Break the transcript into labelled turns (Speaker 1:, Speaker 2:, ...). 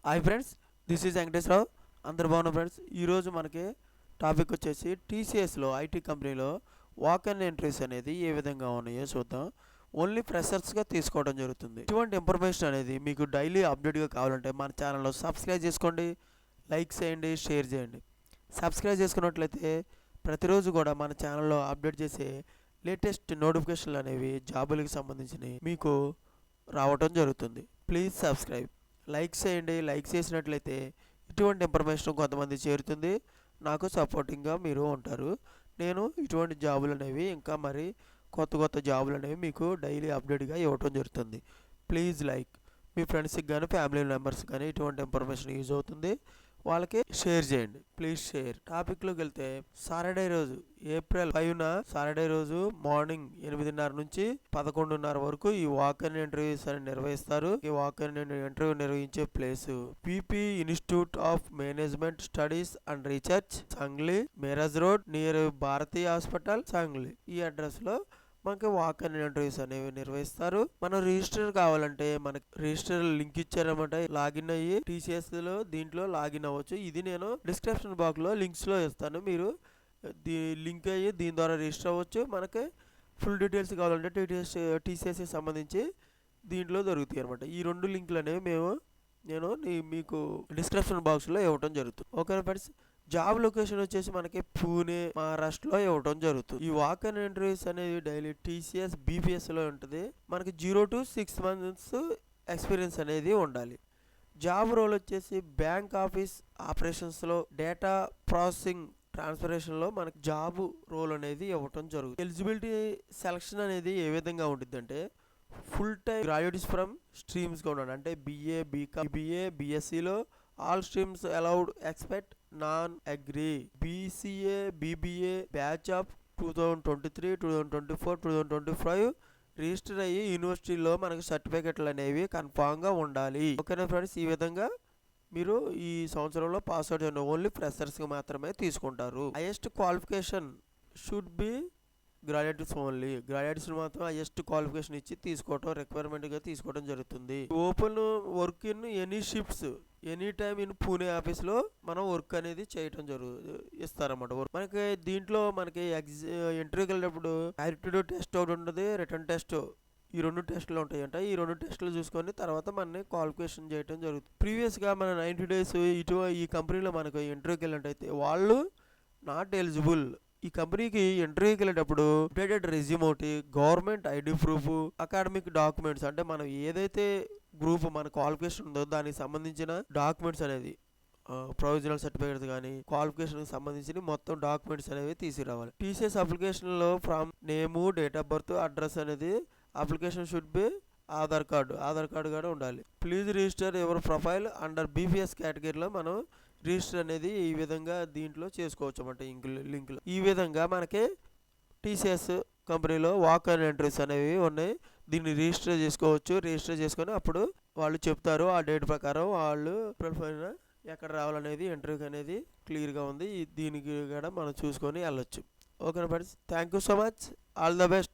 Speaker 1: Hi friends, this is Venkateswararao. అందరు బాగున్నా friends. ఈరోజు మనకి టాపిక్ వచ్చేసి టీసీఎస్లో ఐటీ కంపెనీలో వాక్ అండ్ ఎంట్రీస్ అనేది ఏ విధంగా ఉన్నాయో చూద్దాం. ఓన్లీ ఫ్రెషర్స్గా తీసుకోవడం జరుగుతుంది. ఇటువంటి ఇన్ఫర్మేషన్ అనేది మీకు డైలీ అప్డేట్గా కావాలంటే మన ఛానల్లో సబ్స్క్రైబ్ చేసుకోండి, లైక్ చేయండి, షేర్ చేయండి. సబ్స్క్రైబ్ చేసుకున్నట్లయితే ప్రతిరోజు కూడా మన ఛానల్లో అప్డేట్ చేసే లేటెస్ట్ నోటిఫికేషన్లు అనేవి జాబులకు సంబంధించినవి మీకు రావటం జరుగుతుంది. Please subscribe. లైక్ చేయండి. లైక్ చేసినట్లయితే ఇటువంటి ఇన్ఫర్మేషన్ కొంతమంది చేరుతుంది, నాకు సపోర్టింగ్గా మీరు ఉంటారు. నేను ఇటువంటి జాబులు అనేవి ఇంకా మరి కొత్త జాబులు అనేవి మీకు డైలీ అప్డేట్గా ఇవ్వటం జరుగుతుంది. Please like. మీ ఫ్రెండ్స్కి కానీ ఫ్యామిలీ మెంబర్స్ కానీ ఇటువంటి ఇన్ఫర్మేషన్ యూజ్ అవుతుంది, వాళ్ళకి షేర్ చేయండి. Please share. టాపిక్లోకి వెళ్తే సాటర్డే రోజు ఏప్రిల్ 5న సాటర్డే రోజు మార్నింగ్ 8:30 నుంచి 11:30 వరకు ఈ వాక్ అండ్ ఇంటర్వ్యూస్ అని నిర్వహిస్తారు. ఈ వాక్ అండ్ ఇంటర్వ్యూ నిర్వహించే place PP institute of management studies and research, Sangli, Miraj road near Bharatiya hospital, Sangli. ఈ అడ్రస్ లో మనకి వాక్ అండ్ ఇంటర్వ్యూస్ అనేవి నిర్వహిస్తారు. మనం రిజిస్టర్ కావాలంటే మనకి రిజిస్టర్ లింక్ ఇచ్చారన్నమాట. లాగిన్ అయ్యి టీసీఎస్ లో దీంట్లో లాగిన్ అవ్వచ్చు. ఇది నేను డిస్క్రిప్షన్ బాక్స్ లో లింక్స్ లో ఇస్తాను. మీరు లింక్ అయ్యి దీని ద్వారా రిజిస్టర్ అవ్వచ్చు. మనకి ఫుల్ డీటెయిల్స్ కావాలంటే టీసీఎస్ సంబంధించి దీంట్లో దొరుకుతాయి అనమాట. ఈ రెండు లింకులు అనేవి నేను మీకు డిస్క్రిప్షన్ బాక్స్లో ఇవ్వటం జరుగుతుంది. Okay friends. జాబ్ లొకేషన్ వచ్చేసి మనకి పూణే, మహారాష్ట్రలో ఇవ్వటం జరుగుతుంది. ఈ వాక్ అండ్ ఇంటర్వ్యూస్ అనేది డైలీ టీసీఎస్ బీపీఎస్లో ఉంటుంది. మనకి 0 to 6 months ఎక్స్పీరియన్స్ అనేది ఉండాలి. జాబ్ రోల్ వచ్చేసి బ్యాంక్ ఆఫీస్ ఆపరేషన్స్లో డేటా ప్రాసెసింగ్ ట్రాన్స్ఫరేషన్లో మనకి జాబ్ రోల్ అనేది ఇవ్వటం జరుగుతుంది. ఎలిజిబిలిటీ సెలక్షన్ అనేది ఏ విధంగా ఉంటుంది అంటే ఫుల్ టైం గ్రాడ్యుయేట్స్ ఫ్రమ్ స్ట్రీమ్స్గా ఉండాలి. అంటే బీఏ, బీకామ్, బీఏ, బీఎస్సీలో all streams allowed expect non agri. BCA, BBA batch of 2023, 2024, 2025 register అయ్యి యూనివర్సిటీలో మనకి సర్టిఫికెట్లు అనేవి కన్ఫామ్గా ఉండాలి. ఓకేనా ఫ్రెండ్స్. ఈ విధంగా మీరు ఈ సంవత్సరంలో పాస్ అవుట్ అయిన ఓన్లీ ఫ్రెషర్స్కి మాత్రమే తీసుకుంటారు. Highest qualification should be graduates only. Graduates మాత్రం హైయెస్ట్ క్వాలిఫికేషన్ ఇచ్చి తీసుకోవటం రిక్వైర్మెంట్గా తీసుకోవడం జరుగుతుంది. Open work in any shifts any time in Pune ఆఫీస్లో మనం వర్క్ అనేది చేయటం ఇస్తారన్నమాట. మనకి దీంట్లో మనకి ఇంటర్వ్యూకి వెళ్ళినప్పుడు యాప్టిట్యూడ్ టెస్ట్ ఒకటి ఉంటుంది, రిటర్న్ టెస్ట్. ఈ 2 టెస్టులు ఉంటాయంట. ఈ 2 టెస్టులు చూసుకొని తర్వాత మనని క్వాలిఫికేషన్ చేయడం జరుగుతుంది. ప్రీవియస్గా మన 90 days ఈ కంపెనీలో మనకు ఇంటర్వ్యూకి వెళ్ళినట్టయితే వాళ్ళు నాట్ ఎలిజిబుల్. ఈ కంపెనీకి ఇంటర్వ్యూకి వెళ్ళేటప్పుడు అప్డేటెడ్ రెజ్యూమ్ ఒకటి, government ID proof, academic documents అంటే మనం ఏదైతే గ్రూప్ మన క్వాలిఫికేషన్ ఉందో దానికి సంబంధించిన డాక్యుమెంట్స్ అనేది ప్రొవిజనల్ సర్టిఫికేట్స్ కానీ క్వాలిఫికేషన్కి సంబంధించిన మొత్తం డాక్యుమెంట్స్ అనేవి తీసుకురావాలి. టీసీఎస్ అప్లికేషన్లో from name, date of birth, address అనేది application should be Aadhaar card కూడా ఉండాలి. Please register your profile under BPS కేటగిరీలో మనం రిజిస్టర్ అనేది ఈ విధంగా దీంట్లో చేసుకోవచ్చు అన్నమాట. లింక్లో ఈ విధంగా మనకి టీసీఎస్ కంపెనీలో వాక్ అండ్ ఎంట్రీస్ అనేవి ఉన్నాయి. దీన్ని రిజిస్టర్ చేసుకోవచ్చు. రిజిస్టర్ చేసుకొని అప్పుడు వాళ్ళు చెప్తారు ఆ డేట్ ప్రకారం వాళ్ళు ప్రొఫైల్ ఎక్కడ రావాలనేది ఇంటర్వ్యూకి అనేది క్లియర్గా ఉంది. దీనికి కూడా మనం చూసుకొని వెళ్ళొచ్చు. Okay friends, thank you so much. All the best.